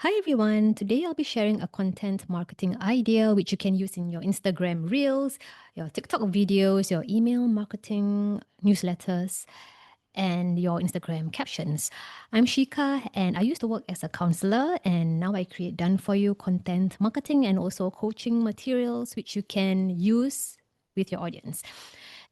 Hi everyone, today I'll be sharing a content marketing idea which you can use in your Instagram Reels, your TikTok videos, your email marketing newsletters, and your Instagram captions. I'm Shikah and I used to work as a counselor, and now I create done for you content marketing and also coaching materials which you can use with your audience.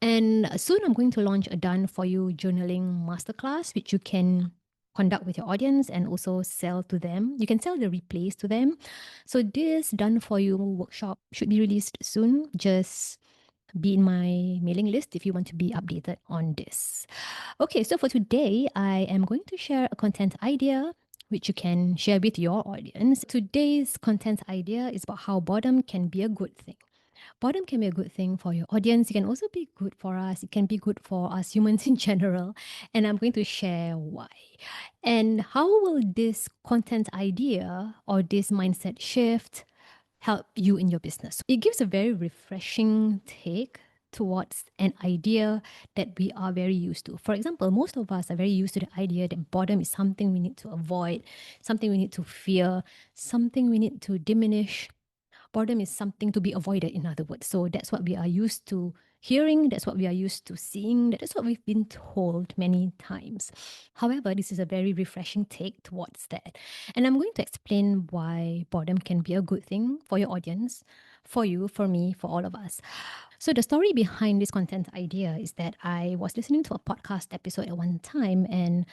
And soon I'm going to launch a done for you journaling masterclass which you can conduct with your audience and also sell to them. You can sell the replays to them. So this done for you workshop should be released soon. Just be in my mailing list if you want to be updated on this. Okay, so for today, I am going to share a content idea which you can share with your audience. Today's content idea is about how boredom can be a good thing. Boredom can be a good thing for your audience. It can also be good for us. It can be good for us humans in general. And I'm going to share why. And how will this content idea or this mindset shift help you in your business? It gives a very refreshing take towards an idea that we are very used to. For example, most of us are very used to the idea that boredom is something we need to avoid, something we need to fear, something we need to diminish. Boredom is something to be avoided, in other words. So that's what we are used to hearing, that's what we are used to seeing, that's what we've been told many times. However, this is a very refreshing take towards that. And I'm going to explain why boredom can be a good thing for your audience, for you, for me, for all of us. So the story behind this content idea is that I was listening to a podcast episode at one time, and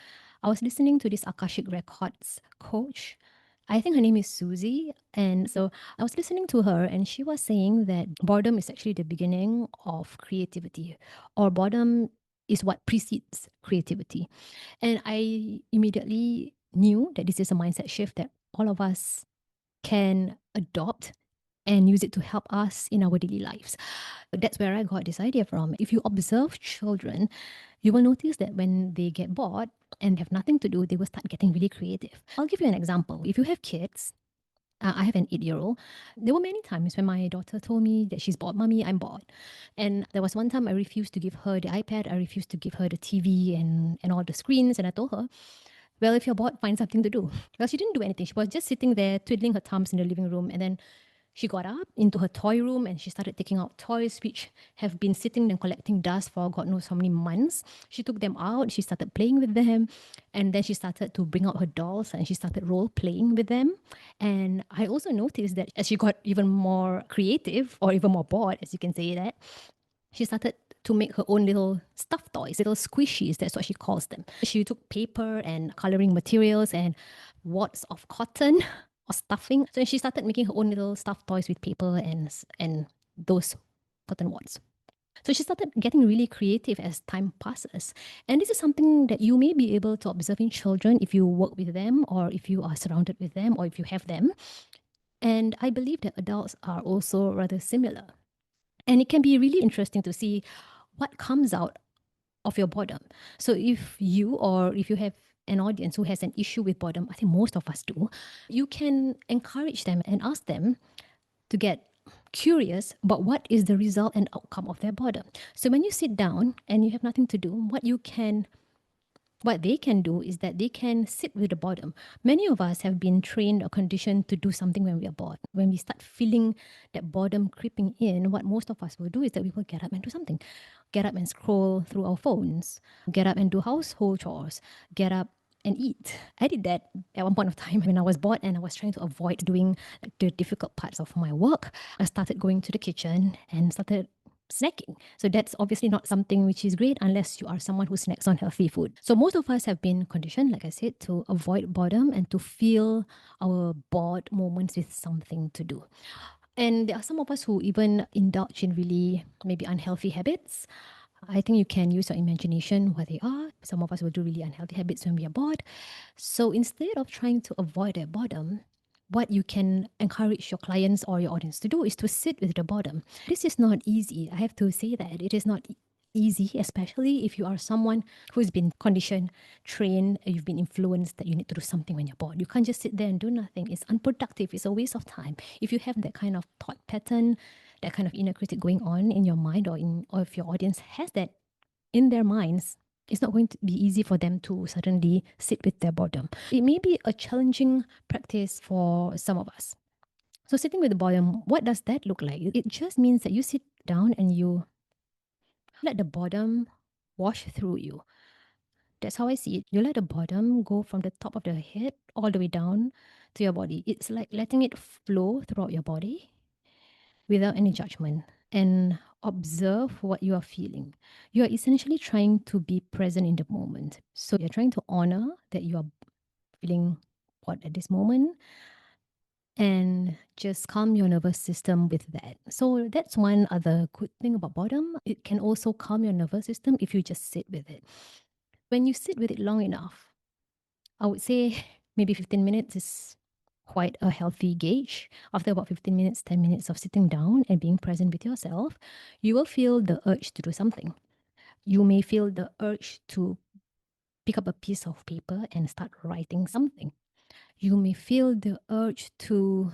I was listening to this Akashic Records coach. I think her name is Susie. And so I was listening to her, and she was saying that boredom is actually the beginning of creativity, or boredom is what precedes creativity. And I immediately knew that this is a mindset shift that all of us can adopt and use it to help us in our daily lives. That's where I got this idea from. If you observe children, you will notice that when they get bored and have nothing to do, they will start getting really creative. I'll give you an example. If you have kids, I have an 8-year-old. There were many times when my daughter told me that she's bored. Mommy, I'm bored. And there was one time I refused to give her the iPad. I refused to give her the TV and all the screens. And I told her, well, if you're bored, find something to do. Well, she didn't do anything. She was just sitting there, twiddling her thumbs in the living room. And then she got up into her toy room and she started taking out toys which have been sitting and collecting dust for God knows how many months. She took them out, she started playing with them, and then she started to bring out her dolls and she started role playing with them. And I also noticed that as she got even more creative or even more bored, as you can say that, she started to make her own little stuffed toys, little squishies, that's what she calls them. She took paper and coloring materials and wads of cotton or stuffing. So she started making her own little stuffed toys with paper and those cotton wads. So she started getting really creative as time passes. And this is something that you may be able to observe in children if you work with them or if you are surrounded with them or if you have them. And I believe that adults are also rather similar. And it can be really interesting to see what comes out of your boredom. So if you or if you have an audience who has an issue with boredom, I think most of us do, you can encourage them and ask them to get curious about what is the result and outcome of their boredom. So when you sit down and you have nothing to do, what they can do is that they can sit with the boredom. Many of us have been trained or conditioned to do something when we are bored. When we start feeling that boredom creeping in, what most of us will do is that we will get up and do something. Get up and scroll through our phones, get up and do household chores, get up and eat. I did that at one point of time when I was bored and I was trying to avoid doing the difficult parts of my work. I started going to the kitchen and started snacking. So that's obviously not something which is great unless you are someone who snacks on healthy food. So most of us have been conditioned, like I said, to avoid boredom and to fill our bored moments with something to do. And there are some of us who even indulge in really maybe unhealthy habits. I think you can use your imagination what they are. Some of us will do really unhealthy habits when we are bored. So instead of trying to avoid that boredom, what you can encourage your clients or your audience to do is to sit with the boredom. This is not easy. I have to say that it is not easy, especially if you are someone who's been conditioned, trained, you've been influenced that you need to do something when you're bored. You can't just sit there and do nothing. It's unproductive. It's a waste of time. If you have that kind of thought pattern, that kind of inner critic going on in your mind or if your audience has that in their minds, It's not going to be easy for them to suddenly sit with their boredom. It may be a challenging practice for some of us. So sitting with the boredom, what does that look like? It just means that you sit down and you let the boredom wash through you. That's how I see it. You let the boredom go from the top of the head all the way down to your body. It's like letting it flow throughout your body without any judgment and observe what you are feeling. You are essentially trying to be present in the moment. So you're trying to honor that you are feeling bored at this moment and just calm your nervous system with that. So that's one other good thing about boredom. It can also calm your nervous system if you just sit with it. When you sit with it long enough, I would say maybe 15 minutes is quite a healthy gauge. After about 15 minutes, 10 minutes of sitting down and being present with yourself, you will feel the urge to do something. You may feel the urge to pick up a piece of paper and start writing something. You may feel the urge to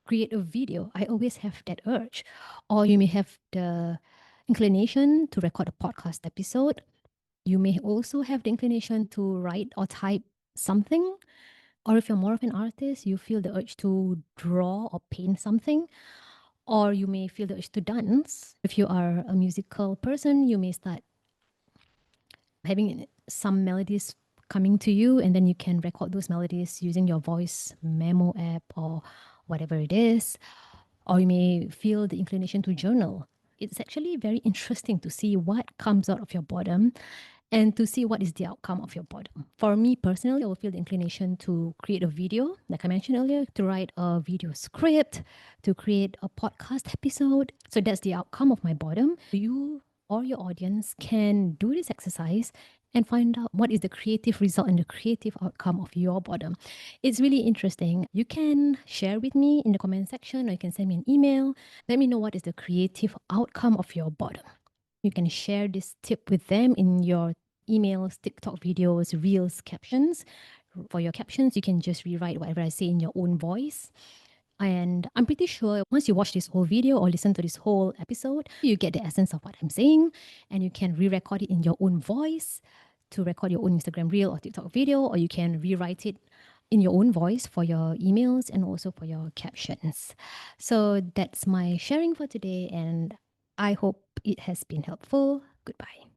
create a video. I always have that urge. Or you may have the inclination to record a podcast episode. You may also have the inclination to write or type something. Or if you're more of an artist, you feel the urge to draw or paint something. Or you may feel the urge to dance. If you are a musical person, you may start having some melodies coming to you, and then you can record those melodies using your voice memo app or whatever it is. Or you may feel the inclination to journal. It's actually very interesting to see what comes out of your boredom and to see what is the outcome of your boredom. For me personally, I will feel the inclination to create a video, like I mentioned earlier, to write a video script, to create a podcast episode. So that's the outcome of my boredom. You or your audience can do this exercise and find out what is the creative result and the creative outcome of your boredom. It's really interesting. You can share with me in the comment section, or you can send me an email. Let me know what is the creative outcome of your boredom. You can share this tip with them in your emails, TikTok videos, reels, captions. For your captions, you can just rewrite whatever I say in your own voice. And I'm pretty sure once you watch this whole video or listen to this whole episode, you get the essence of what I'm saying, and you can re-record it in your own voice to record your own Instagram reel or TikTok video, or you can rewrite it in your own voice for your emails and also for your captions. So that's my sharing for today, and I hope it has been helpful. Goodbye.